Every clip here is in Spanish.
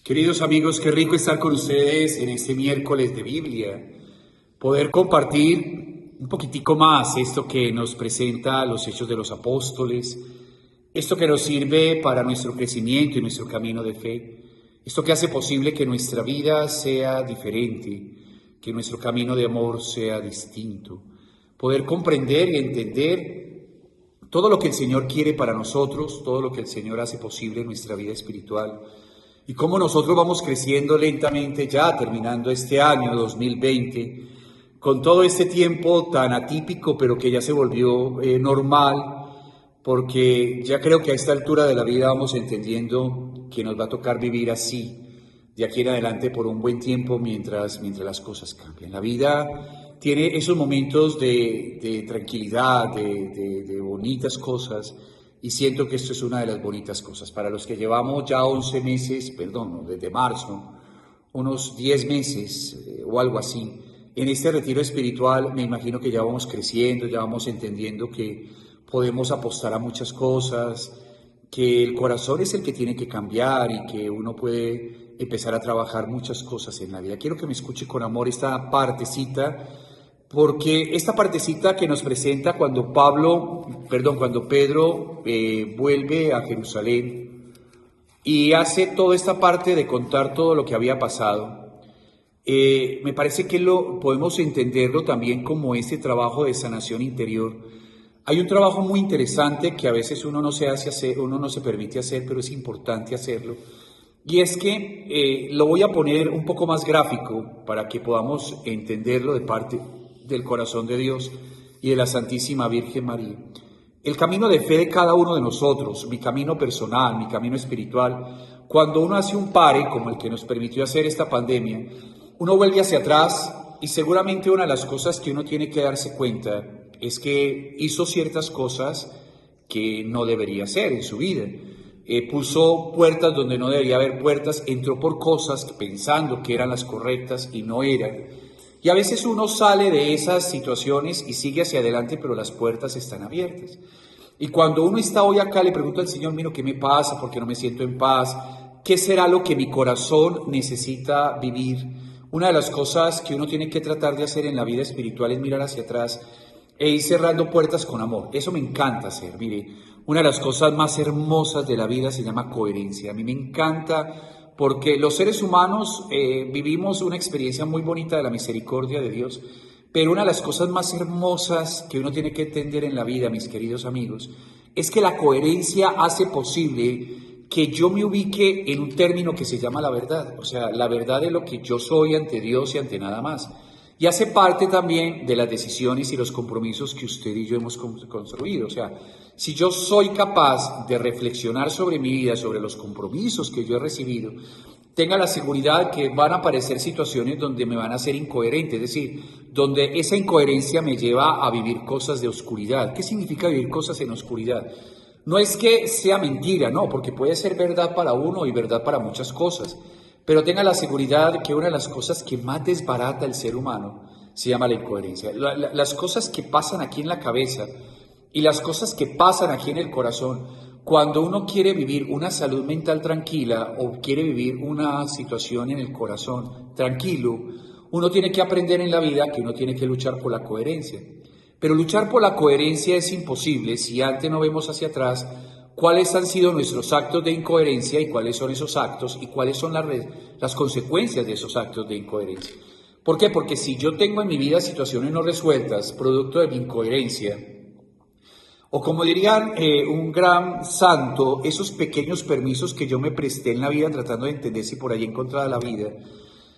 Queridos amigos, qué rico estar con ustedes en este miércoles de Biblia, poder compartir un poquitico más esto que nos presenta los Hechos de los Apóstoles, esto que nos sirve para nuestro crecimiento y nuestro camino de fe, esto que hace posible que nuestra vida sea diferente, que nuestro camino de amor sea distinto, poder comprender y entender todo lo que el Señor quiere para nosotros, todo lo que el Señor hace posible en nuestra vida espiritual y cómo nosotros vamos creciendo lentamente ya terminando este año 2020 con todo este tiempo tan atípico pero que ya se volvió normal, porque ya creo que a esta altura de la vida vamos entendiendo que nos va a tocar vivir así de aquí en adelante por un buen tiempo mientras las cosas cambian. La vida tiene esos momentos de tranquilidad, de bonitas cosas, y siento que esto es una de las bonitas cosas. Para los que llevamos ya 11 meses, perdón, desde marzo, unos 10 meses o algo así, en este retiro espiritual me imagino que ya vamos creciendo, ya vamos entendiendo que podemos apostar a muchas cosas, que el corazón es el que tiene que cambiar y que uno puede empezar a trabajar muchas cosas en la vida. Quiero que me escuche con amor esta partecita, porque esta partecita que nos presenta cuando Pedro vuelve a Jerusalén y hace toda esta parte de contar todo lo que había pasado, me parece que podemos entenderlo también como este trabajo de sanación interior. Hay un trabajo muy interesante que a veces uno no se hace hacer, uno no se permite hacer, pero es importante hacerlo. Y es que lo voy a poner un poco más gráfico para que podamos entenderlo de parte del corazón de Dios y de la Santísima Virgen María. El camino de fe de cada uno de nosotros, mi camino personal, mi camino espiritual, cuando uno hace un pare, como el que nos permitió hacer esta pandemia, uno vuelve hacia atrás y seguramente una de las cosas que uno tiene que darse cuenta es que hizo ciertas cosas que no debería hacer en su vida. Puso puertas donde no debería haber puertas, entró por cosas pensando que eran las correctas y no eran. Y a veces uno sale de esas situaciones y sigue hacia adelante, pero las puertas están abiertas. Y cuando uno está hoy acá, le pregunta al Señor, mira, ¿qué me pasa? ¿Por qué no me siento en paz? ¿Qué será lo que mi corazón necesita vivir? Una de las cosas que uno tiene que tratar de hacer en la vida espiritual es mirar hacia atrás e ir cerrando puertas con amor. Eso me encanta hacer. Mire, una de las cosas más hermosas de la vida se llama coherencia. A mí me encanta porque los seres humanos vivimos una experiencia muy bonita de la misericordia de Dios, pero una de las cosas más hermosas que uno tiene que entender en la vida, mis queridos amigos, es que la coherencia hace posible que yo me ubique en un término que se llama la verdad, o sea, la verdad de lo que yo soy ante Dios y ante nada más. Y hace parte también de las decisiones y los compromisos que usted y yo hemos construido. O sea, si yo soy capaz de reflexionar sobre mi vida, sobre los compromisos que yo he recibido, tenga la seguridad que van a aparecer situaciones donde me van a ser incoherente, es decir, donde esa incoherencia me lleva a vivir cosas de oscuridad. ¿Qué significa vivir cosas en oscuridad? No es que sea mentira, no, porque puede ser verdad para uno y verdad para muchas cosas. Pero tenga la seguridad que una de las cosas que más desbarata el ser humano se llama la incoherencia. Las cosas que pasan aquí en la cabeza y las cosas que pasan aquí en el corazón, cuando uno quiere vivir una salud mental tranquila o quiere vivir una situación en el corazón tranquilo, uno tiene que aprender en la vida que uno tiene que luchar por la coherencia. Pero luchar por la coherencia es imposible si antes no vemos hacia atrás cuáles han sido nuestros actos de incoherencia y cuáles son esos actos y cuáles son las consecuencias de esos actos de incoherencia. ¿Por qué? Porque si yo tengo en mi vida situaciones no resueltas, producto de mi incoherencia, o como dirían un gran santo, esos pequeños permisos que yo me presté en la vida tratando de entender si por ahí encontraba la vida,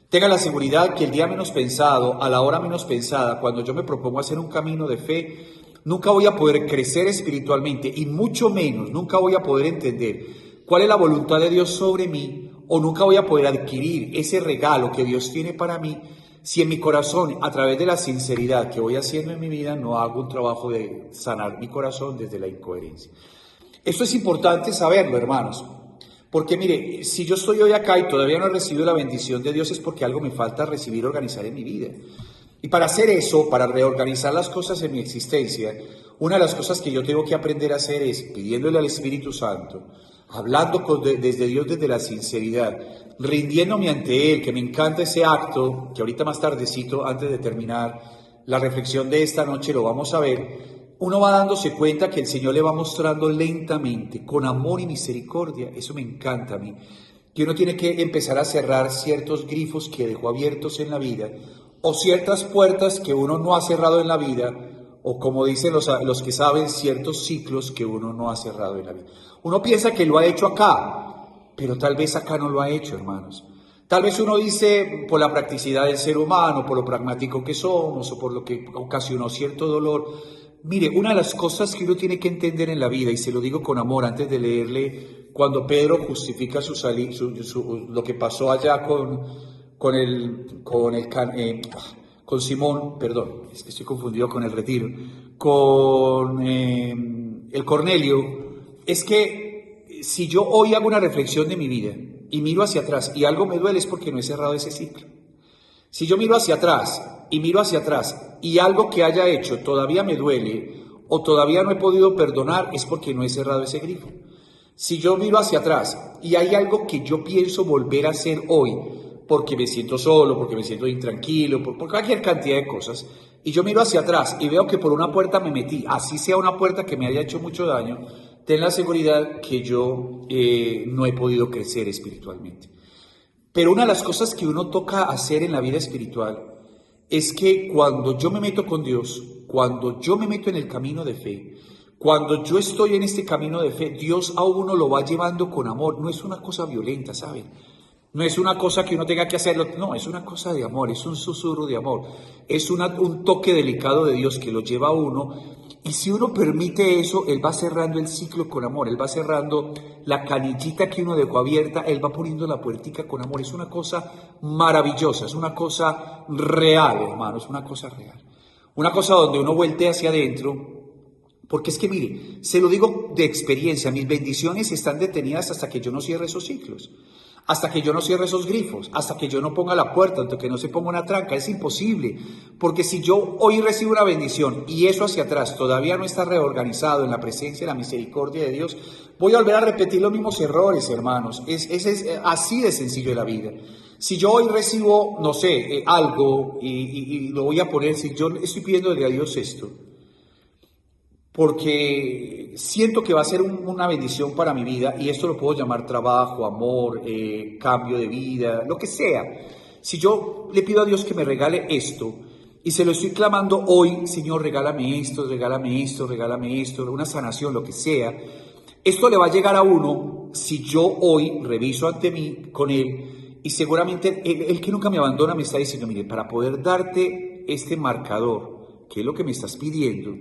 tenga la seguridad que el día menos pensado, a la hora menos pensada, cuando yo me propongo hacer un camino de fe, nunca voy a poder crecer espiritualmente y mucho menos, nunca voy a poder entender cuál es la voluntad de Dios sobre mí o nunca voy a poder adquirir ese regalo que Dios tiene para mí si en mi corazón, a través de la sinceridad que voy haciendo en mi vida, no hago un trabajo de sanar mi corazón desde la incoherencia. Esto es importante saberlo, hermanos, porque mire, si yo estoy hoy acá y todavía no he recibido la bendición de Dios es porque algo me falta recibir, organizar en mi vida. Y para hacer eso, para reorganizar las cosas en mi existencia, una de las cosas que yo tengo que aprender a hacer es pidiéndole al Espíritu Santo, hablando desde Dios desde la sinceridad, rindiéndome ante Él, que me encanta ese acto, que ahorita más tardecito, antes de terminar la reflexión de esta noche, lo vamos a ver, uno va dándose cuenta que el Señor le va mostrando lentamente, con amor y misericordia, eso me encanta a mí, que uno tiene que empezar a cerrar ciertos grifos que dejó abiertos en la vida, o ciertas puertas que uno no ha cerrado en la vida, o como dicen los que saben, ciertos ciclos que uno no ha cerrado en la vida. Uno piensa que lo ha hecho acá, pero tal vez acá no lo ha hecho, hermanos. Tal vez uno dice por la practicidad del ser humano, por lo pragmático que somos, o por lo que ocasionó cierto dolor. Mire, una de las cosas que uno tiene que entender en la vida, y se lo digo con amor antes de leerle, cuando Pedro justifica lo que pasó allá con Simón, perdón, es que estoy confundido con el retiro, con el Cornelio, es que si yo hoy hago una reflexión de mi vida y miro hacia atrás y algo me duele es porque no he cerrado ese ciclo. Si yo miro hacia atrás y algo que haya hecho todavía me duele o todavía no he podido perdonar es porque no he cerrado ese grifo. Si yo miro hacia atrás y hay algo que yo pienso volver a hacer hoy, porque me siento solo, porque me siento intranquilo, por cualquier cantidad de cosas, y yo miro hacia atrás y veo que por una puerta me metí, así sea una puerta que me haya hecho mucho daño, ten la seguridad que yo no he podido crecer espiritualmente. Pero una de las cosas que uno toca hacer en la vida espiritual es que cuando yo me meto con Dios, cuando yo me meto en el camino de fe, cuando yo estoy en este camino de fe, Dios a uno lo va llevando con amor, no es una cosa violenta, ¿saben? No es una cosa que uno tenga que hacerlo, no, es una cosa de amor, es un susurro de amor, es un toque delicado de Dios que lo lleva a uno, y si uno permite eso, Él va cerrando el ciclo con amor, Él va cerrando la canillita que uno dejó abierta, Él va poniendo la puertica con amor, es una cosa maravillosa, es una cosa real, hermano, es una cosa real, una cosa donde uno voltea hacia adentro. Porque es que mire, se lo digo de experiencia, mis bendiciones están detenidas hasta que yo no cierre esos ciclos, hasta que yo no cierre esos grifos, hasta que yo no ponga la puerta, hasta que no se ponga una tranca, es imposible, porque si yo hoy recibo una bendición y eso hacia atrás todavía no está reorganizado en la presencia y la misericordia de Dios, voy a volver a repetir los mismos errores, hermanos, es así de sencillo la vida. Si yo hoy recibo, no sé, algo y lo voy a poner, si yo estoy pidiéndole a Dios esto, porque siento que va a ser una bendición para mi vida y esto lo puedo llamar trabajo, amor, cambio de vida, lo que sea. Si yo le pido a Dios que me regale esto y se lo estoy clamando hoy, Señor, regálame esto, regálame esto, regálame esto, una sanación, lo que sea, esto le va a llegar a uno si yo hoy reviso ante mí con Él y seguramente el que nunca me abandona me está diciendo, mire, para poder darte este marcador, que es lo que me estás pidiendo,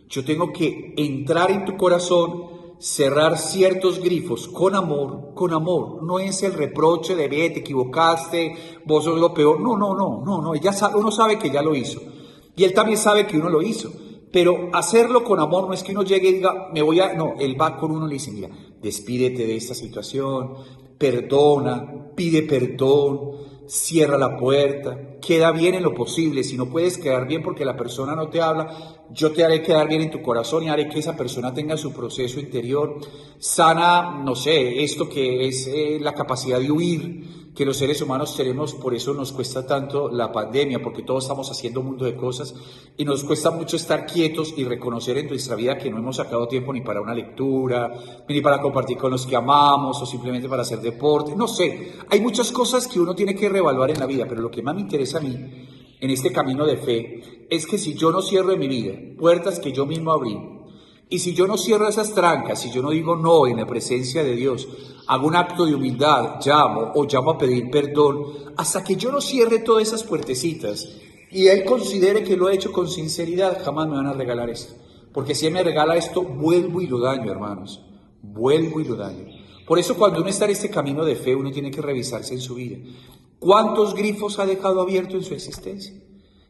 yo tengo que entrar en tu corazón, cerrar ciertos grifos con amor, no es el reproche de ve, te equivocaste, vos sos lo peor, no, uno sabe que ya lo hizo y él también sabe que uno lo hizo, pero hacerlo con amor no es que uno llegue y diga, no, él va con uno y le dice, mira, despídete de esta situación, perdona, pide perdón, cierra la puerta, queda bien en lo posible, si no puedes quedar bien porque la persona no te habla, yo te haré quedar bien en tu corazón y haré que esa persona tenga su proceso interior, sana, no sé, esto que es la capacidad de huir, que los seres humanos tenemos, por eso nos cuesta tanto la pandemia, porque todos estamos haciendo un mundo de cosas y nos cuesta mucho estar quietos y reconocer en nuestra vida que no hemos sacado tiempo ni para una lectura, ni para compartir con los que amamos o simplemente para hacer deporte, no sé, hay muchas cosas que uno tiene que reevaluar en la vida, pero lo que más me interesa a mí en este camino de fe es que si yo no cierro en mi vida puertas que yo mismo abrí, y si yo no cierro esas trancas, si yo no digo no en la presencia de Dios, hago un acto de humildad, llamo a pedir perdón, hasta que yo no cierre todas esas puertecitas y Él considere que lo he hecho con sinceridad, jamás me van a regalar esto. Porque si Él me regala esto, vuelvo y lo daño, hermanos, vuelvo y lo daño. Por eso cuando uno está en este camino de fe, uno tiene que revisarse en su vida. ¿Cuántos grifos ha dejado abierto en su existencia?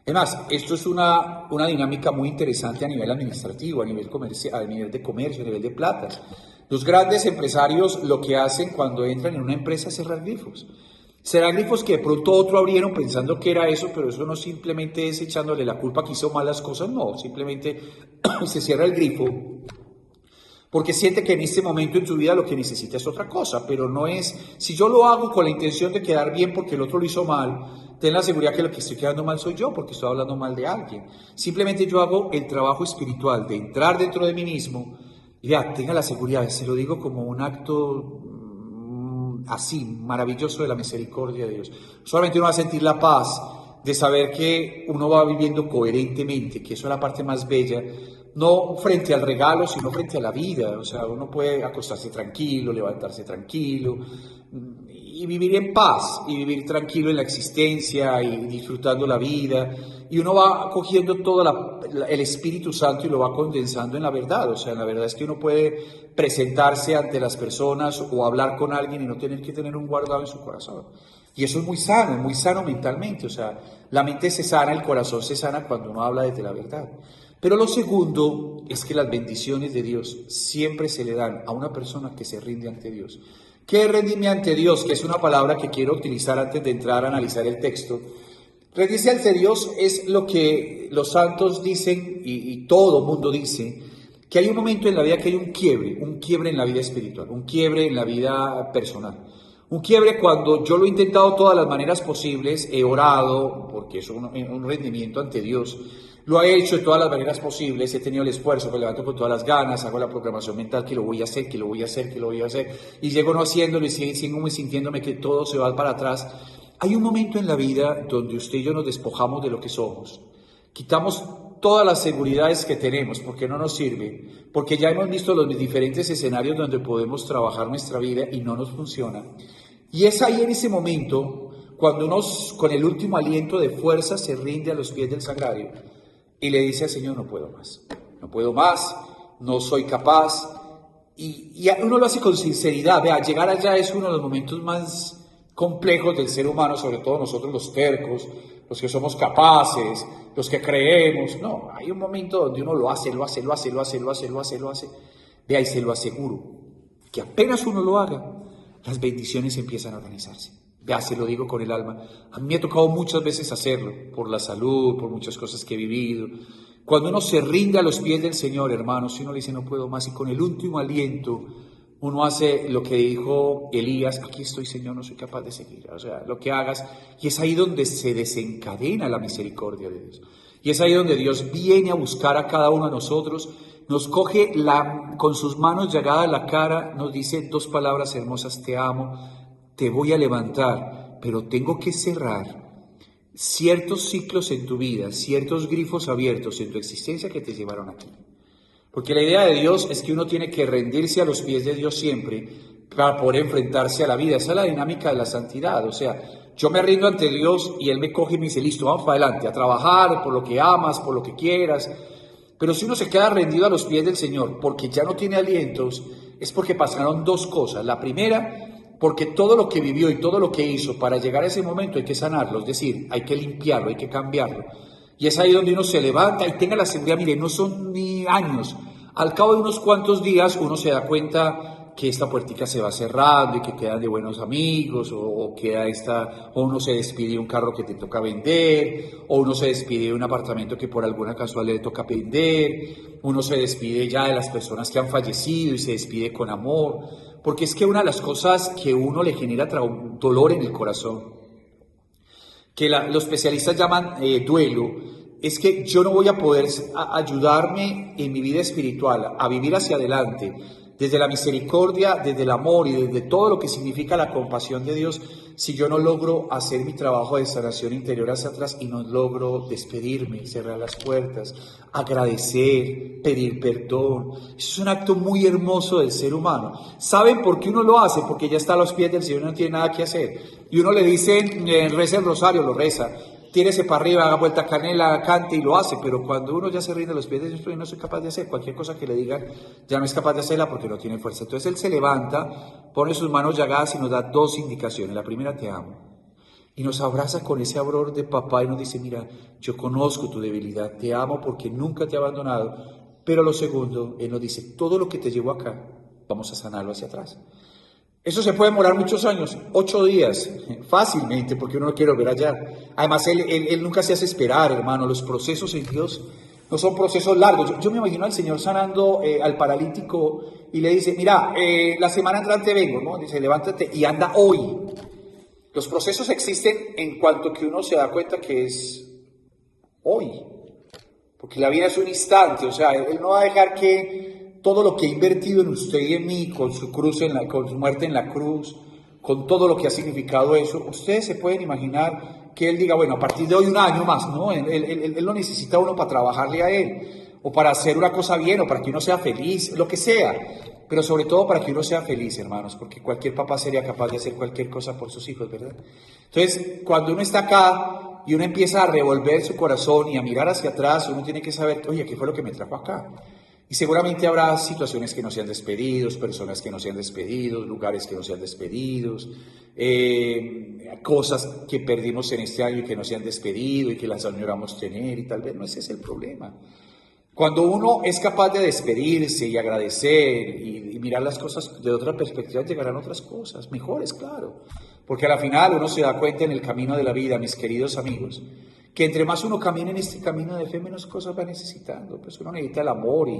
Es más, esto es una dinámica muy interesante a nivel administrativo, a nivel comercial, a nivel de comercio, a nivel de plata. Los grandes empresarios lo que hacen cuando entran en una empresa es cerrar grifos. Cerrar grifos que de pronto otro abrieron pensando que era eso, pero eso no simplemente es echándole la culpa que hizo malas cosas, no, simplemente se cierra el grifo porque siente que en este momento en su vida lo que necesita es otra cosa, pero no es, si yo lo hago con la intención de quedar bien porque el otro lo hizo mal, ten la seguridad que lo que estoy quedando mal soy yo, porque estoy hablando mal de alguien. Simplemente yo hago el trabajo espiritual de entrar dentro de mí mismo, y ya, tenga la seguridad, se lo digo como un acto así, maravilloso de la misericordia de Dios. Solamente uno va a sentir la paz de saber que uno va viviendo coherentemente, que eso es la parte más bella, no frente al regalo, sino frente a la vida. O sea, uno puede acostarse tranquilo, levantarse tranquilo y vivir en paz, y vivir tranquilo en la existencia y disfrutando la vida. Y uno va cogiendo todo el Espíritu Santo y lo va condensando en la verdad. O sea, la verdad es que uno puede presentarse ante las personas o hablar con alguien y no tener que tener un guardado en su corazón. Y eso es muy sano mentalmente. O sea, la mente se sana, el corazón se sana cuando uno habla desde la verdad. Pero lo segundo es que las bendiciones de Dios siempre se le dan a una persona que se rinde ante Dios. ¿Qué es rendirme ante Dios? Que es una palabra que quiero utilizar antes de entrar a analizar el texto. Rendirse ante Dios es lo que los santos dicen y todo mundo dice, que hay un momento en la vida que hay un quiebre en la vida espiritual, un quiebre en la vida personal. Un quiebre cuando yo lo he intentado de todas las maneras posibles, he orado, porque es un rendimiento ante Dios, lo he hecho de todas las maneras posibles, he tenido el esfuerzo, me levanto con todas las ganas, hago la programación mental que lo voy a hacer, que lo voy a hacer, que lo voy a hacer, y llego no haciéndolo y sigo sintiéndome que todo se va para atrás. Hay un momento en la vida donde usted y yo nos despojamos de lo que somos, quitamos todas las seguridades que tenemos, porque no nos sirve, porque ya hemos visto los diferentes escenarios donde podemos trabajar nuestra vida y no nos funciona. Y es ahí en ese momento cuando uno con el último aliento de fuerza se rinde a los pies del sagrario y le dice al Señor, no puedo más, no soy capaz. Y uno lo hace con sinceridad. Vea, llegar allá es uno de los momentos más complejos del ser humano, sobre todo nosotros los tercos, los que somos capaces, los que creemos. No, hay un momento donde uno lo hace. Vea, y se lo aseguro, que apenas uno lo haga, las bendiciones empiezan a organizarse. Ya se lo digo con el alma. A mí me ha tocado muchas veces hacerlo, por la salud, por muchas cosas que he vivido. Cuando uno se rinde a los pies del Señor, hermanos, si uno le dice no puedo más, y con el último aliento uno hace lo que dijo Elías, aquí estoy, Señor, no soy capaz de seguir. O sea, lo que hagas, y es ahí donde se desencadena la misericordia de Dios. Y es ahí donde Dios viene a buscar a cada uno de nosotros, nos coge con sus manos llagadas la cara, nos dice dos palabras hermosas, te amo, te voy a levantar, pero tengo que cerrar ciertos ciclos en tu vida, ciertos grifos abiertos en tu existencia que te llevaron aquí. Porque la idea de Dios es que uno tiene que rendirse a los pies de Dios siempre para poder enfrentarse a la vida. Esa es la dinámica de la santidad. O sea, yo me rindo ante Dios y Él me coge y me dice, listo, vamos para adelante, a trabajar por lo que amas, por lo que quieras. Pero si uno se queda rendido a los pies del Señor porque ya no tiene alientos, es porque pasaron dos cosas. La primera, porque todo lo que vivió y todo lo que hizo para llegar a ese momento hay que sanarlo, es decir, hay que limpiarlo, hay que cambiarlo. Y es ahí donde uno se levanta y tenga la seguridad, mire, no son ni años. Al cabo de unos cuantos días uno se da cuenta que esta puertica se va cerrando y que quedan de buenos amigos, o uno se despide de un carro que te toca vender, o uno se despide de un apartamento que por alguna casualidad le toca vender, uno se despide ya de las personas que han fallecido y se despide con amor, porque es que una de las cosas que uno le genera dolor en el corazón, que los especialistas llaman duelo, es que yo no voy a poder ayudarme en mi vida espiritual a vivir hacia adelante, desde la misericordia, desde el amor y desde todo lo que significa la compasión de Dios, si yo no logro hacer mi trabajo de sanación interior hacia atrás y no logro despedirme, cerrar las puertas, agradecer, pedir perdón. Eso es un acto muy hermoso del ser humano. ¿Saben por qué uno lo hace? Porque ya está a los pies del Señor y no tiene nada que hacer. Y uno le dice, reza el rosario, lo reza. Tírese para arriba, haga vuelta canela, cante y lo hace, pero cuando uno ya se rinde a los pies de Dios, yo no soy capaz de hacer cualquier cosa que le digan, ya no es capaz de hacerla porque no tiene fuerza. Entonces él se levanta, pone sus manos llagadas y nos da dos indicaciones. La primera, te amo. Y nos abraza con ese amor de papá y nos dice, mira, yo conozco tu debilidad, te amo porque nunca te he abandonado. Pero lo segundo, él nos dice, todo lo que te llevo acá, vamos a sanarlo hacia atrás. Eso se puede demorar muchos años, 8 días, fácilmente, porque uno no quiere volver allá. Además, él nunca se hace esperar, hermano. Los procesos en Dios no son procesos largos. Yo me imagino al Señor sanando al paralítico y le dice, mira, la semana entrante vengo, ¿no? Dice, levántate y anda hoy. Los procesos existen en cuanto que uno se da cuenta que es hoy, porque la vida es un instante, o sea, Él no va a dejar que todo lo que ha invertido en usted y en mí, con su cruz, con su muerte en la cruz, con todo lo que ha significado eso, ustedes se pueden imaginar que Él diga, bueno, a partir de hoy un año más, ¿no? Él no necesita uno para trabajarle a Él, o para hacer una cosa bien, o para que uno sea feliz, lo que sea, pero sobre todo para que uno sea feliz, hermanos, porque cualquier papá sería capaz de hacer cualquier cosa por sus hijos, ¿verdad? Entonces, cuando uno está acá y uno empieza a revolver su corazón y a mirar hacia atrás, uno tiene que saber, oye, ¿qué fue lo que me trajo acá? Y seguramente habrá situaciones que no sean despedidos, personas que no sean despedidos, lugares que no sean despedidos, cosas que perdimos en este año y que no se han despedido y que las añoramos tener, y tal vez no ese es el problema. Cuando uno es capaz de despedirse y agradecer y mirar las cosas de otra perspectiva, llegarán otras cosas, mejores, claro. Porque a la final uno se da cuenta en el camino de la vida, mis queridos amigos, que entre más uno camina en este camino de fe, menos cosas va necesitando. Pues uno necesita el amor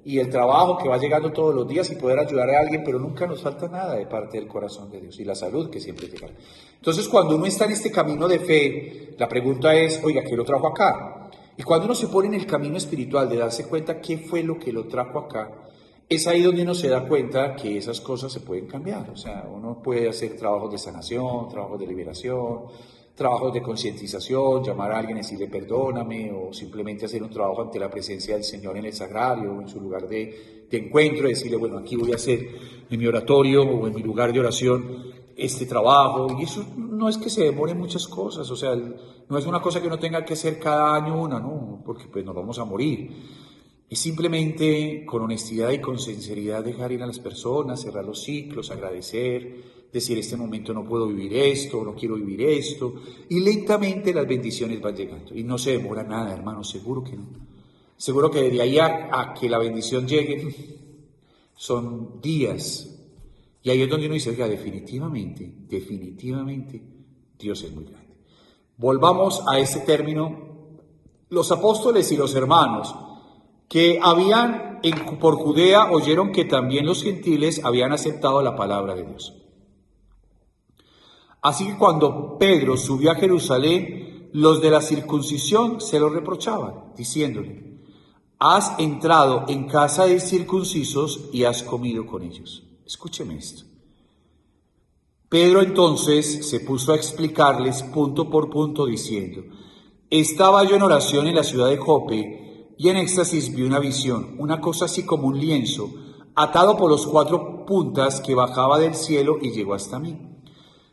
y el trabajo que va llegando todos los días y poder ayudar a alguien, pero nunca nos falta nada de parte del corazón de Dios y la salud que siempre llegará. Entonces, cuando uno está en este camino de fe, la pregunta es, oiga, ¿qué lo trajo acá? Y cuando uno se pone en el camino espiritual de darse cuenta qué fue lo que lo trajo acá, es ahí donde uno se da cuenta que esas cosas se pueden cambiar. O sea, uno puede hacer trabajos de sanación, trabajos de liberación, trabajos de concientización, llamar a alguien y decirle perdóname, o simplemente hacer un trabajo ante la presencia del Señor en el sagrario o en su lugar de encuentro, y decirle, bueno, aquí voy a hacer en mi oratorio o en mi lugar de oración este trabajo. Y eso no es que se demore muchas cosas, o sea, no es una cosa que uno tenga que hacer cada año una, no, porque pues nos vamos a morir. Es simplemente con honestidad y con sinceridad dejar ir a las personas, cerrar los ciclos, agradecer, decir este momento no puedo vivir esto, no quiero vivir esto, y lentamente las bendiciones van llegando. Y no se demora nada, hermano, seguro que no. Seguro que de ahí a que la bendición llegue son días. Y ahí es donde uno dice, oiga, definitivamente, Dios es muy grande. Volvamos a este término. Los apóstoles y los hermanos que habían por Judea oyeron que también los gentiles habían aceptado la palabra de Dios. Así que cuando Pedro subió a Jerusalén, los de la circuncisión se lo reprochaban, diciéndole, has entrado en casa de circuncisos y has comido con ellos. Escúcheme esto. Pedro entonces se puso a explicarles punto por punto diciendo, estaba yo en oración en la ciudad de Jope y en éxtasis vi una visión, una cosa así como un lienzo, atado por los 4 puntas que bajaba del cielo y llegó hasta mí.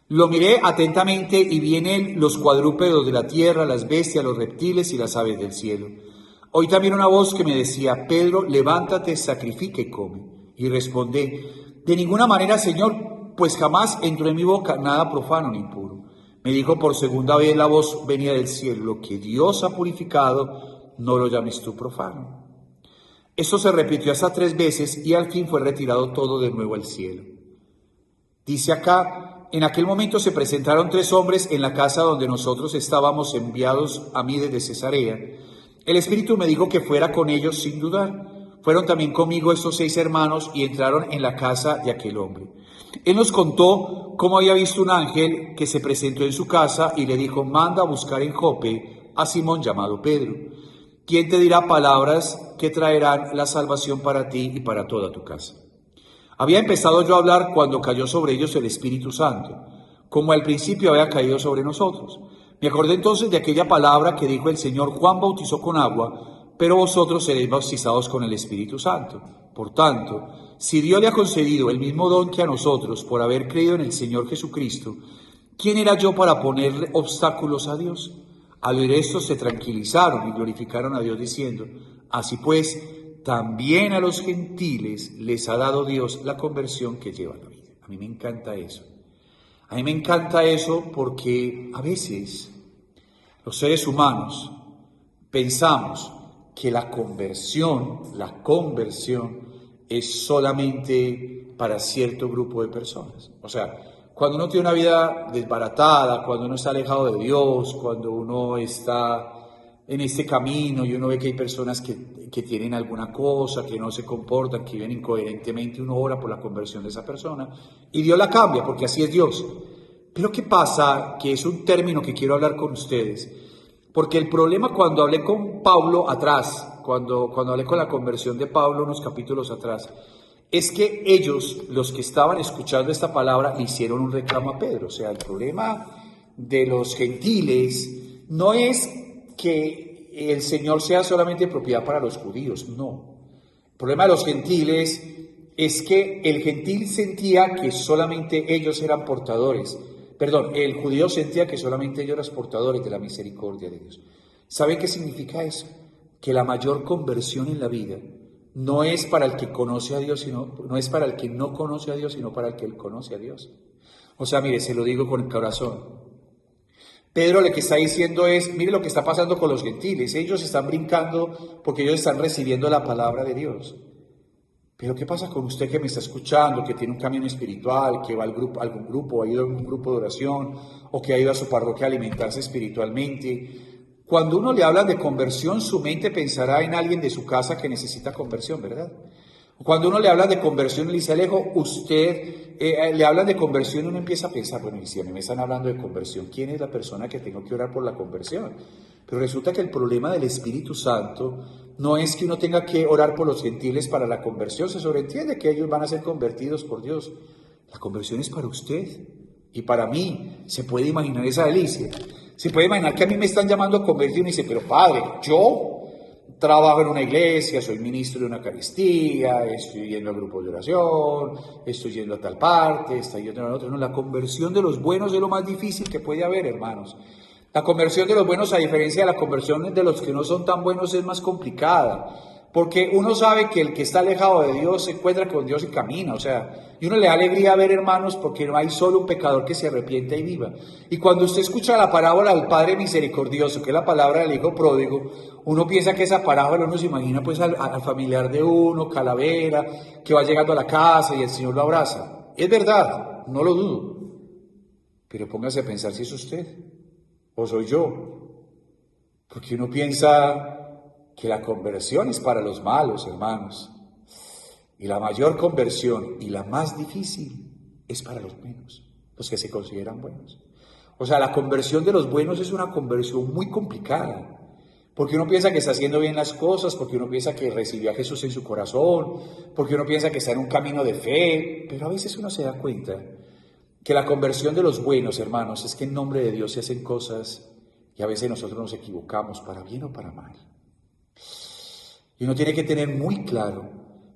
Lo miré atentamente y vi en él los cuadrúpedos de la tierra, las bestias, los reptiles y las aves del cielo. Oí también una voz que me decía, Pedro, levántate, sacrifica y come. Y respondí, de ninguna manera, Señor, pues jamás entró en mi boca nada profano ni impuro. Me dijo por segunda vez la voz venía del cielo, lo que Dios ha purificado, no lo llames tú profano. Esto se repitió hasta 3 veces y al fin fue retirado todo de nuevo al cielo. Dice acá, en aquel momento se presentaron 3 hombres en la casa donde nosotros estábamos enviados a mí desde Cesarea. El Espíritu me dijo que fuera con ellos sin dudar. Fueron también conmigo estos 6 hermanos y entraron en la casa de aquel hombre. Él nos contó cómo había visto un ángel que se presentó en su casa y le dijo, manda a buscar en Jope a Simón llamado Pedro, quien te dirá palabras que traerán la salvación para ti y para toda tu casa. Había empezado yo a hablar cuando cayó sobre ellos el Espíritu Santo, como al principio había caído sobre nosotros. Me acordé entonces de aquella palabra que dijo el Señor, Juan bautizó con agua, pero vosotros seréis bautizados con el Espíritu Santo. Por tanto, si Dios le ha concedido el mismo don que a nosotros por haber creído en el Señor Jesucristo, ¿quién era yo para ponerle obstáculos a Dios? Al oír esto se tranquilizaron y glorificaron a Dios diciendo, así pues, también a los gentiles les ha dado Dios la conversión que lleva a la vida. A mí me encanta eso. A mí me encanta eso porque a veces los seres humanos pensamos que la conversión es solamente para cierto grupo de personas. O sea, cuando uno tiene una vida desbaratada, cuando uno está alejado de Dios, cuando uno está en este camino y uno ve que hay personas que tienen alguna cosa, que no se comportan, que viven incoherentemente, uno ora por la conversión de esa persona y Dios la cambia, porque así es Dios. Pero ¿qué pasa? Que es un término que quiero hablar con ustedes, porque el problema cuando hablé con Pablo atrás, cuando hablé con la conversión de Pablo unos capítulos atrás, es que ellos, los que estaban escuchando esta palabra, le hicieron un reclamo a Pedro. O sea, el problema de los gentiles no es que el Señor sea solamente propiedad para los judíos, no. El problema de los gentiles es que el gentil sentía que solamente ellos eran portadores. Perdón, el judío sentía que solamente ellos eran portadores de la misericordia de Dios. ¿Sabe qué significa eso? Que la mayor conversión en la vida no es para el que conoce a Dios, no es para el que no conoce a Dios, sino para el que él conoce a Dios. O sea, mire, se lo digo con el corazón. Pedro lo que está diciendo es, mire lo que está pasando con los gentiles. Ellos están brincando porque ellos están recibiendo la palabra de Dios. Pero ¿qué pasa con usted que me está escuchando, que tiene un camino espiritual, que va al grupo, a algún grupo, ha ido a un grupo de oración, o que ha ido a su parroquia a alimentarse espiritualmente? Cuando uno le habla de conversión, su mente pensará en alguien de su casa que necesita conversión, ¿verdad? Cuando uno le habla de conversión, le dice, Alejo, le hablan de conversión y uno empieza a pensar, bueno, y si a mí me están hablando de conversión, ¿quién es la persona que tengo que orar por la conversión? Pero resulta que el problema del Espíritu Santo no es que uno tenga que orar por los gentiles para la conversión, se sobreentiende que ellos van a ser convertidos por Dios. La conversión es para usted y para mí. Se puede imaginar esa delicia. Se puede imaginar que a mí me están llamando a convertir y uno dice, pero padre, yo trabajo en una iglesia, soy ministro de una Eucaristía, estoy yendo a grupos de oración, estoy yendo a tal parte, estoy yendo a otra. No, la conversión de los buenos es lo más difícil que puede haber, hermanos. La conversión de los buenos, a diferencia de la conversión de los que no son tan buenos, es más complicada. Porque uno sabe que el que está alejado de Dios se encuentra con Dios y camina, o sea, y uno le da alegría ver, hermanos, porque no hay solo un pecador que se arrepienta y viva. Y cuando usted escucha la parábola del Padre Misericordioso, que es la palabra del Hijo Pródigo, uno piensa que esa parábola, uno se imagina pues al familiar de uno, calavera, que va llegando a la casa y el Señor lo abraza. Es verdad, no lo dudo, pero póngase a pensar si es usted o soy yo, porque uno piensa que la conversión es para los malos, hermanos, y la mayor conversión y la más difícil es para los buenos, los que se consideran buenos. O sea, la conversión de los buenos es una conversión muy complicada, porque uno piensa que está haciendo bien las cosas, porque uno piensa que recibió a Jesús en su corazón, porque uno piensa que está en un camino de fe, pero a veces uno se da cuenta que la conversión de los buenos, hermanos, es que en nombre de Dios se hacen cosas y a veces nosotros nos equivocamos para bien o para mal. Y uno tiene que tener muy claro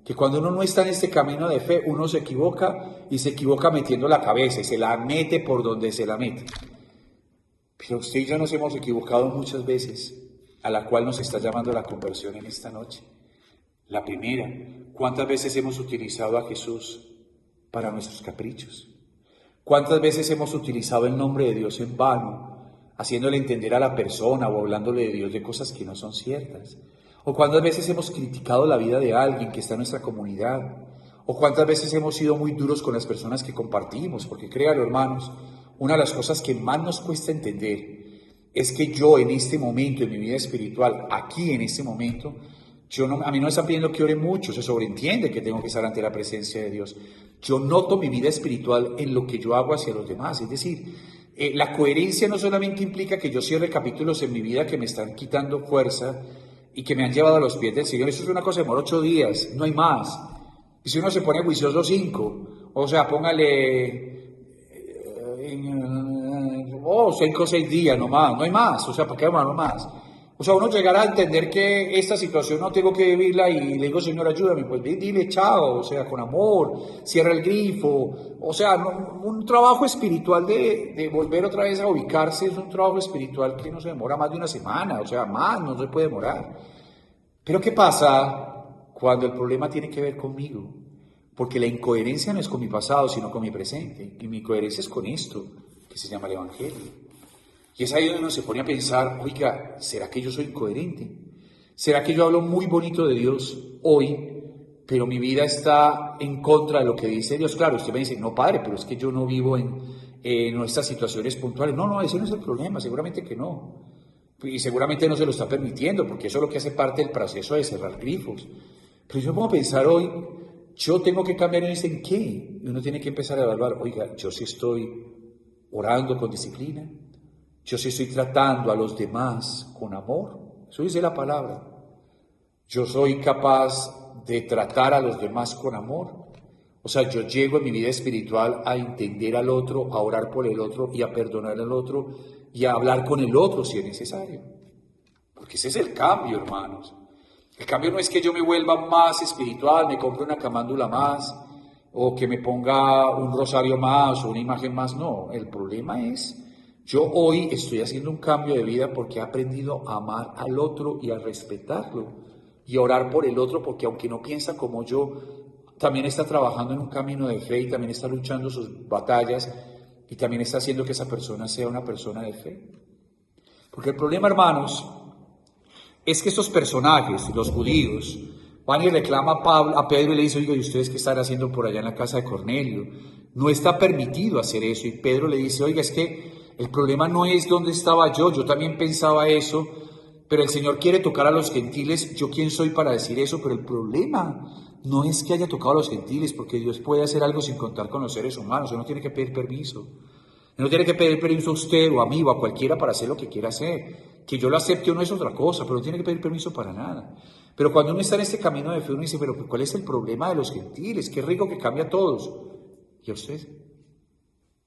que cuando uno no está en este camino de fe, uno se equivoca y se equivoca metiendo la cabeza y se la mete por donde se la mete. Pero usted y yo nos hemos equivocado muchas veces, a la cual nos está llamando la conversión en esta noche. La primera, ¿cuántas veces hemos utilizado a Jesús para nuestros caprichos? ¿Cuántas veces hemos utilizado el nombre de Dios en vano, haciéndole entender a la persona o hablándole de Dios de cosas que no son ciertas? ¿O cuántas veces hemos criticado la vida de alguien que está en nuestra comunidad? ¿O cuántas veces hemos sido muy duros con las personas que compartimos? Porque créanlo, hermanos, una de las cosas que más nos cuesta entender es que yo en este momento, en mi vida espiritual, aquí en este momento, a mí no me están pidiendo que ore mucho, se sobreentiende que tengo que estar ante la presencia de Dios. Yo noto mi vida espiritual en lo que yo hago hacia los demás, es decir, la coherencia no solamente implica que yo cierre capítulos en mi vida que me están quitando fuerza y que me han llevado a los pies del Señor. Eso es una cosa de 8 días, no hay más. Y si uno se pone juicioso 5, o sea, póngale 5 o 6 días nomás, no hay más, o sea, ¿para qué más? No más. O sea, uno llegará a entender que esta situación no tengo que vivirla y le digo, Señor, ayúdame, pues dile chao, o sea, con amor, cierra el grifo, o sea, un trabajo espiritual de volver otra vez a ubicarse es un trabajo espiritual que no se demora más de una semana, o sea, más no se puede demorar. Pero ¿qué pasa cuando el problema tiene que ver conmigo? Porque la incoherencia no es con mi pasado, sino con mi presente, y mi coherencia es con esto, que se llama el Evangelio. Y es ahí donde uno se pone a pensar, oiga, ¿será que yo soy incoherente? ¿Será que yo hablo muy bonito de Dios hoy, pero mi vida está en contra de lo que dice Dios? Claro, usted me dice, no, padre, pero es que yo no vivo en nuestras situaciones puntuales. No, ese no es el problema, seguramente que no. Y seguramente no se lo está permitiendo, porque eso es lo que hace parte del proceso de cerrar grifos. Pero yo me pongo a pensar hoy, yo tengo que cambiar en qué. Y uno tiene que empezar a evaluar, oiga, yo sí estoy orando con disciplina, yo sí estoy tratando a los demás con amor. Eso dice la palabra. Yo soy capaz de tratar a los demás con amor. O sea, yo llego en mi vida espiritual a entender al otro, a orar por el otro y a perdonar al otro y a hablar con el otro si es necesario. Porque ese es el cambio, hermanos. El cambio no es que yo me vuelva más espiritual, me compre una camándula más, o que me ponga un rosario más o una imagen más. No, el problema es, yo hoy estoy haciendo un cambio de vida porque he aprendido a amar al otro y a respetarlo y a orar por el otro, porque aunque no piensa como yo, también está trabajando en un camino de fe y también está luchando sus batallas y también está haciendo que esa persona sea una persona de fe. Porque el problema, hermanos, es que estos personajes, los judíos, van y reclama a Pedro y le dice, oiga, ¿y ustedes qué están haciendo por allá en la casa de Cornelio? No está permitido hacer eso. Y Pedro le dice, oiga, es que el problema no es dónde estaba yo también pensaba eso, pero el Señor quiere tocar a los gentiles, ¿yo quién soy para decir eso? Pero el problema no es que haya tocado a los gentiles, porque Dios puede hacer algo sin contar con los seres humanos, Él no tiene que pedir permiso. Él no tiene que pedir permiso a usted o a mí o a cualquiera para hacer lo que quiera hacer. Que yo lo acepte o no es otra cosa, pero no tiene que pedir permiso para nada. Pero cuando uno está en este camino de fe, uno dice, pero ¿cuál es el problema de los gentiles? Qué rico que cambia a todos. ¿Y a usted?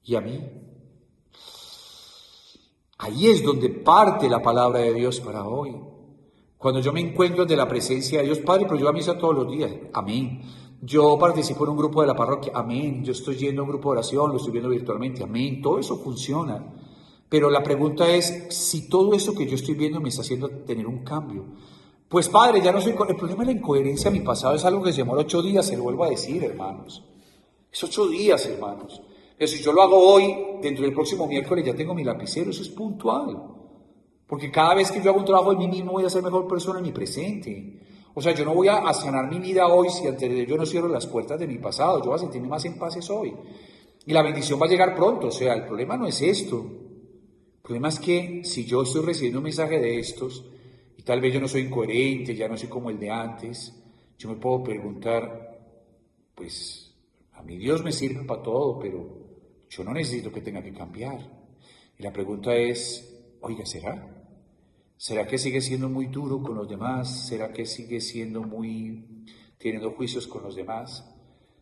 ¿Y a mí? Ahí es donde parte la palabra de Dios para hoy. Cuando yo me encuentro ante la presencia de Dios, Padre, pero yo a misa todos los días. Amén. Yo participo en un grupo de la parroquia. Amén. Yo estoy yendo a un grupo de oración, lo estoy viendo virtualmente. Amén. Todo eso funciona. Pero la pregunta es, si todo eso que yo estoy viendo me está haciendo tener un cambio. Pues Padre, ya no soy... El problema de la incoherencia a mi pasado es algo que se demora 8 días, se lo vuelvo a decir, hermanos. Es 8 días, hermanos. Pero si yo lo hago hoy, dentro del próximo miércoles ya tengo mi lapicero, eso es puntual. Porque cada vez que yo hago un trabajo en mí mismo voy a ser mejor persona en mi presente. O sea, yo no voy a sanar mi vida hoy si antes de yo no cierro las puertas de mi pasado. Yo voy a sentirme más en paz hoy. Y la bendición va a llegar pronto. O sea, el problema no es esto. El problema es que si yo estoy recibiendo un mensaje de estos y tal vez yo no soy incoherente, ya no soy como el de antes, yo me puedo preguntar, pues a mí Dios me sirve para todo, pero yo no necesito que tenga que cambiar. Y la pregunta es, oiga, ¿será? ¿Será que sigue siendo muy duro con los demás? ¿Será que sigue siendo teniendo juicios con los demás?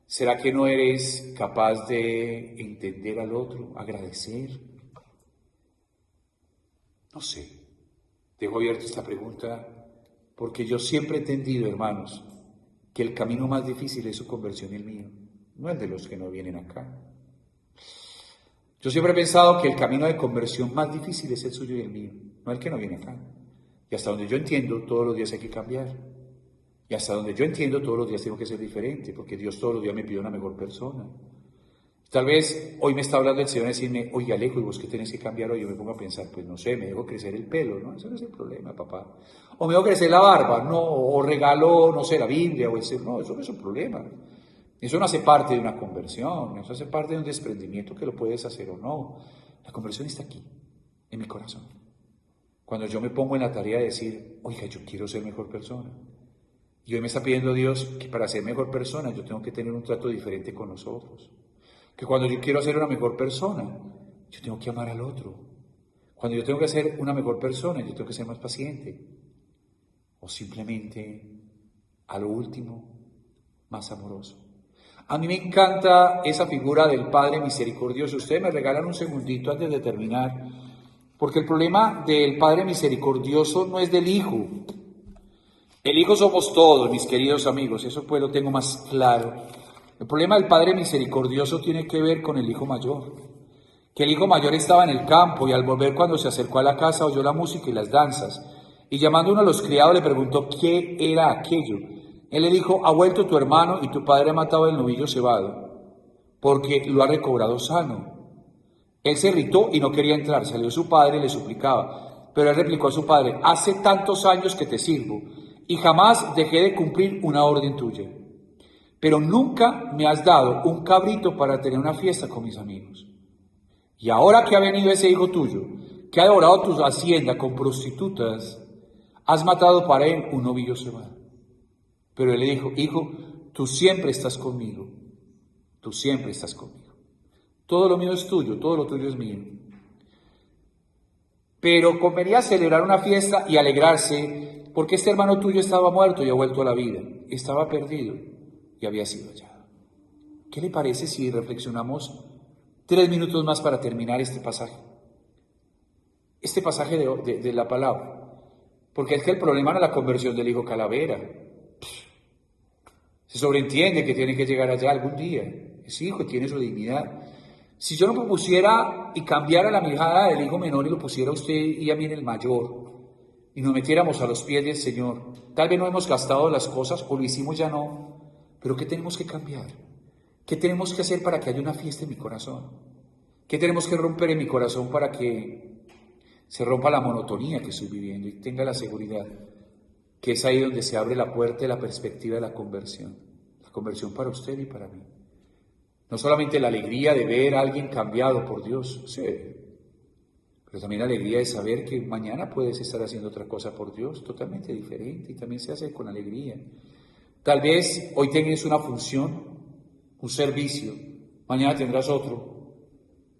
¿Será que no eres capaz de entender al otro, agradecer? No sé. Dejo abierta esta pregunta porque yo siempre he entendido, hermanos, que el camino más difícil es su conversión y el mío, no el de los que no vienen acá. Yo siempre he pensado que el camino de conversión más difícil es el suyo y el mío, no el que no viene acá. Y hasta donde yo entiendo, todos los días hay que cambiar. Y hasta donde yo entiendo, todos los días tengo que ser diferente, porque Dios todos los días me pide una mejor persona. Tal vez hoy me está hablando el Señor y decirme, oye Alejo, ¿y vos qué tenés que cambiar hoy? Yo me pongo a pensar, pues no sé, me dejo crecer el pelo, ¿no? Eso no es el problema, papá. O me dejo crecer la barba, no, o regalo, no sé, la Biblia, no, eso no es un problema. Eso no hace parte de una conversión, eso hace parte de un desprendimiento que lo puedes hacer o no. La conversión está aquí, en mi corazón. Cuando yo me pongo en la tarea de decir, oiga, yo quiero ser mejor persona. Y hoy me está pidiendo Dios que para ser mejor persona yo tengo que tener un trato diferente con los otros. Que cuando yo quiero ser una mejor persona, yo tengo que amar al otro. Cuando yo tengo que ser una mejor persona, yo tengo que ser más paciente. O simplemente, a lo último, más amoroso. A mí me encanta esa figura del Padre misericordioso. Ustedes me regalan un segundito antes de terminar, porque el problema del Padre misericordioso no es del Hijo. El Hijo somos todos, mis queridos amigos, eso pues lo tengo más claro. El problema del Padre misericordioso tiene que ver con el Hijo mayor. Que el Hijo mayor estaba en el campo y al volver cuando se acercó a la casa oyó la música y las danzas. Y llamando a uno de los criados le preguntó qué era aquello. Él le dijo, ha vuelto tu hermano y tu padre ha matado el novillo cebado, porque lo ha recobrado sano. Él se irritó y no quería entrar. Salió su padre y le suplicaba. Pero él replicó a su padre, hace tantos años que te sirvo y jamás dejé de cumplir una orden tuya. Pero nunca me has dado un cabrito para tener una fiesta con mis amigos. Y ahora que ha venido ese hijo tuyo, que ha devorado tu hacienda con prostitutas, has matado para él un novillo cebado. Pero él le dijo, hijo, tú siempre estás conmigo, tú siempre estás conmigo. Todo lo mío es tuyo, todo lo tuyo es mío. Pero convenía celebrar una fiesta y alegrarse, porque este hermano tuyo estaba muerto y ha vuelto a la vida, estaba perdido y había sido hallado. ¿Qué le parece si reflexionamos 3 minutos más para terminar este pasaje? Este pasaje de la palabra. Porque es que el problema no es la conversión del hijo Calavera. Se sobreentiende que tiene que llegar allá algún día. Es hijo y tiene su dignidad. Si yo lo propusiera y cambiara la mirada del hijo menor y lo pusiera a usted y a mí en el mayor, y nos metiéramos a los pies del Señor, tal vez no hemos gastado las cosas o lo hicimos ya no, pero ¿qué tenemos que cambiar? ¿Qué tenemos que hacer para que haya una fiesta en mi corazón? ¿Qué tenemos que romper en mi corazón para que se rompa la monotonía que estoy viviendo y tenga la seguridad que es ahí donde se abre la puerta de la perspectiva de la conversión para usted y para mí? No solamente la alegría de ver a alguien cambiado por Dios, sí, pero también la alegría de saber que mañana puedes estar haciendo otra cosa por Dios, totalmente diferente, y también se hace con alegría. Tal vez hoy tienes una función, un servicio, mañana tendrás otro,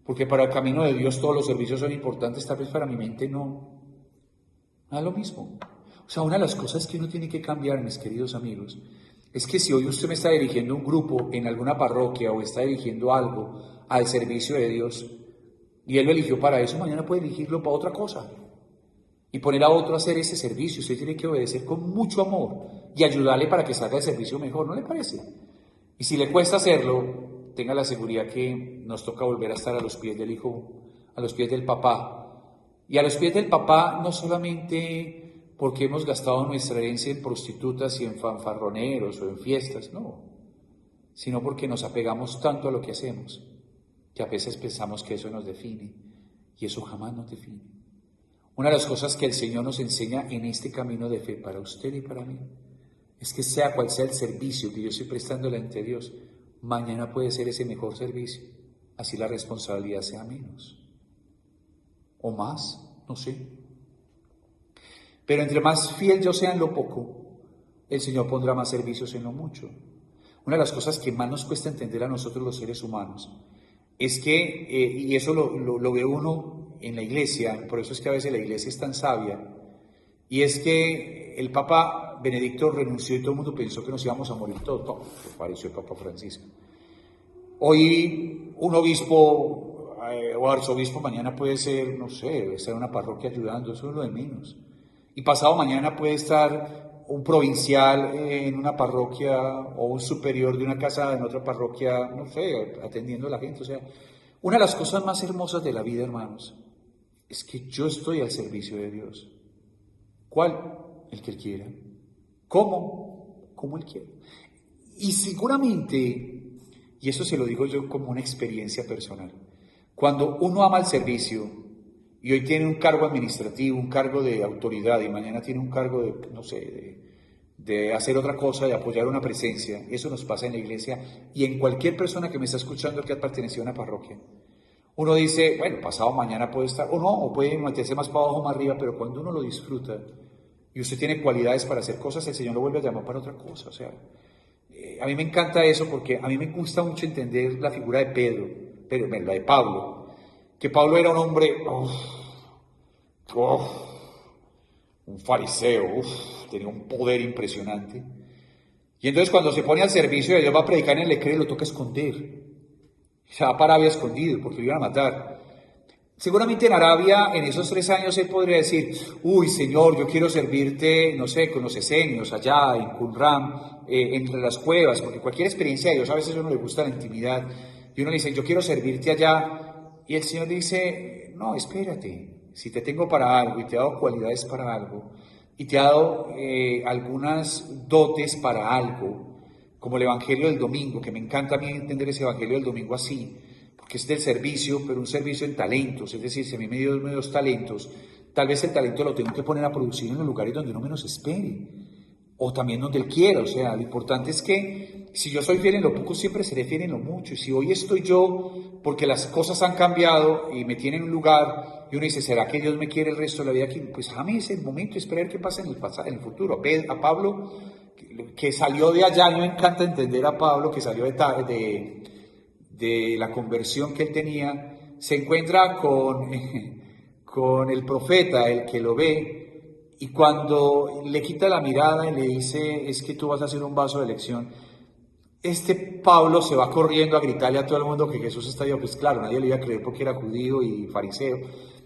porque para el camino de Dios todos los servicios son importantes, tal vez para mi mente no. Es lo mismo. O sea, una de las cosas que uno tiene que cambiar, mis queridos amigos, es que si hoy usted me está dirigiendo un grupo en alguna parroquia o está dirigiendo algo al servicio de Dios y Él lo eligió para eso, mañana puede elegirlo para otra cosa y poner a otro a hacer ese servicio. Usted tiene que obedecer con mucho amor y ayudarle para que salga el servicio mejor, ¿no le parece? Y si le cuesta hacerlo, tenga la seguridad que nos toca volver a estar a los pies del Hijo, a los pies del Papá. Y a los pies del Papá no solamente porque hemos gastado nuestra herencia en prostitutas y en fanfarroneros o en fiestas, no, sino porque nos apegamos tanto a lo que hacemos, que a veces pensamos que eso nos define, y eso jamás nos define. Una de las cosas que el Señor nos enseña en este camino de fe para usted y para mí, es que sea cual sea el servicio que yo estoy prestándole ante Dios, mañana puede ser ese mejor servicio, así la responsabilidad sea menos, o más, no sé. Pero entre más fiel yo sea en lo poco, el Señor pondrá más servicios en lo mucho. Una de las cosas que más nos cuesta entender a nosotros los seres humanos es que, y eso lo ve uno en la iglesia, por eso es que a veces la iglesia es tan sabia, y es que el Papa Benedicto renunció y todo el mundo pensó que nos íbamos a morir todos. No, apareció el Papa Francisco. Hoy un obispo o arzobispo mañana puede ser, no sé, estar en una parroquia ayudando, eso es lo de menos. Y pasado mañana puede estar un provincial en una parroquia o un superior de una casa en otra parroquia, no sé, atendiendo a la gente. O sea, una de las cosas más hermosas de la vida, hermanos, es que yo estoy al servicio de Dios. ¿Cuál? El que Él quiera. ¿Cómo? Como Él quiera. Y seguramente, y eso se lo digo yo como una experiencia personal, cuando uno ama el servicio, y hoy tiene un cargo administrativo, un cargo de autoridad, y mañana tiene un cargo de, no sé, de hacer otra cosa, de apoyar una presencia. Eso nos pasa en la iglesia y en cualquier persona que me está escuchando que ha pertenecido a una parroquia. Uno dice, bueno, pasado mañana puede estar, o no, o puede meterse más para abajo, más arriba, pero cuando uno lo disfruta y usted tiene cualidades para hacer cosas, el Señor lo vuelve a llamar para otra cosa. O sea, a mí me encanta eso porque a mí me gusta mucho entender la figura de Pedro, pero la de Pablo. Que Pablo era un hombre, un fariseo, tenía un poder impresionante. Y entonces cuando se pone al servicio de Dios, va a predicar en el Lecre, lo toca esconder. Se va para Arabia escondido, porque lo iban a matar. Seguramente en Arabia, en esos 3 años, él podría decir, uy, Señor, yo quiero servirte, no sé, con los esenios, allá, en Qumran, entre las cuevas, porque cualquier experiencia de Dios, a veces a uno le gusta la intimidad, y uno le dice, yo quiero servirte allá. Y el Señor dice, no, espérate, si te tengo para algo y te he dado cualidades para algo y te he dado algunas dotes para algo, como el Evangelio del Domingo, que me encanta a mí entender ese Evangelio del Domingo así, porque es del servicio, pero un servicio en talentos, es decir, si a mí me dio 2 talentos, tal vez el talento lo tengo que poner a producir en los lugares donde no menos espere, o también donde Él quiera. O sea, lo importante es que si yo soy fiel en lo poco, siempre seré fiel en lo mucho. Y si hoy estoy yo, porque las cosas han cambiado y me tienen en un lugar, y uno dice, ¿será que Dios me quiere el resto de la vida aquí? Pues ame ese momento y esperar qué pasa en el pasado, en el futuro. A Pablo, que salió de allá, a mí me encanta entender a Pablo, que salió de la conversión que él tenía, se encuentra con el profeta, el que lo ve, y cuando le quita la mirada y le dice, es que tú vas a hacer un vaso de elección, este Pablo se va corriendo a gritarle a todo el mundo que Jesús está vivo. Pues claro, nadie le iba a creer porque era judío y fariseo.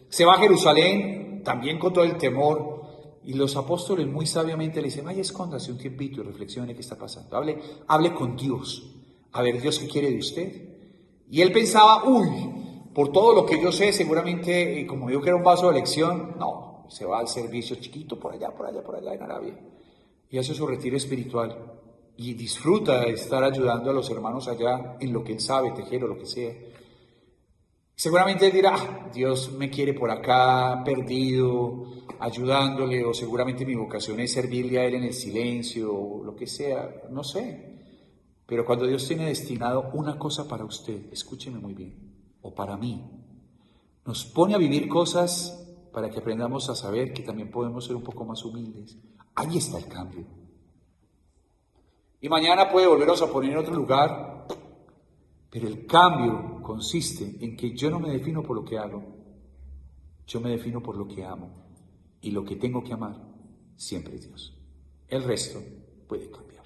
Se va a Jerusalén, también con todo el temor, y los apóstoles muy sabiamente le dicen, vaya, escóndase un tiempito y reflexione qué está pasando. Hable con Dios, a ver Dios qué quiere de usted. Y él pensaba, uy, por todo lo que yo sé, seguramente, como digo que era un vaso de elección, no, se va al servicio chiquito por allá en Arabia, y hace su retiro espiritual. Y disfruta de estar ayudando a los hermanos allá en lo que él sabe, tejer o lo que sea. Seguramente él dirá, Dios me quiere por acá, perdido, ayudándole, o seguramente mi vocación es servirle a él en el silencio, o lo que sea, no sé. Pero cuando Dios tiene destinado una cosa para usted, escúcheme muy bien, o para mí, nos pone a vivir cosas para que aprendamos a saber que también podemos ser un poco más humildes. Ahí está el cambio. Y mañana puede volvernos a poner en otro lugar, pero el cambio consiste en que yo no me defino por lo que hago, yo me defino por lo que amo, y lo que tengo que amar siempre es Dios. El resto puede cambiar.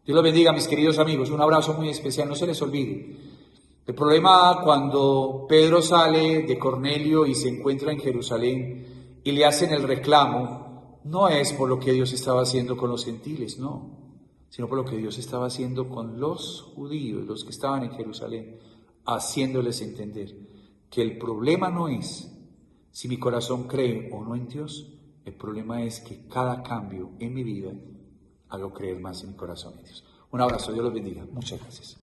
Dios los bendiga, mis queridos amigos, un abrazo muy especial, no se les olvide. El problema cuando Pedro sale de Cornelio y se encuentra en Jerusalén y le hacen el reclamo, no es por lo que Dios estaba haciendo con los gentiles, no, sino por lo que Dios estaba haciendo con los judíos, los que estaban en Jerusalén, haciéndoles entender que el problema no es si mi corazón cree o no en Dios, el problema es que cada cambio en mi vida hago creer más en mi corazón en Dios. Un abrazo, Dios los bendiga. Muchas gracias.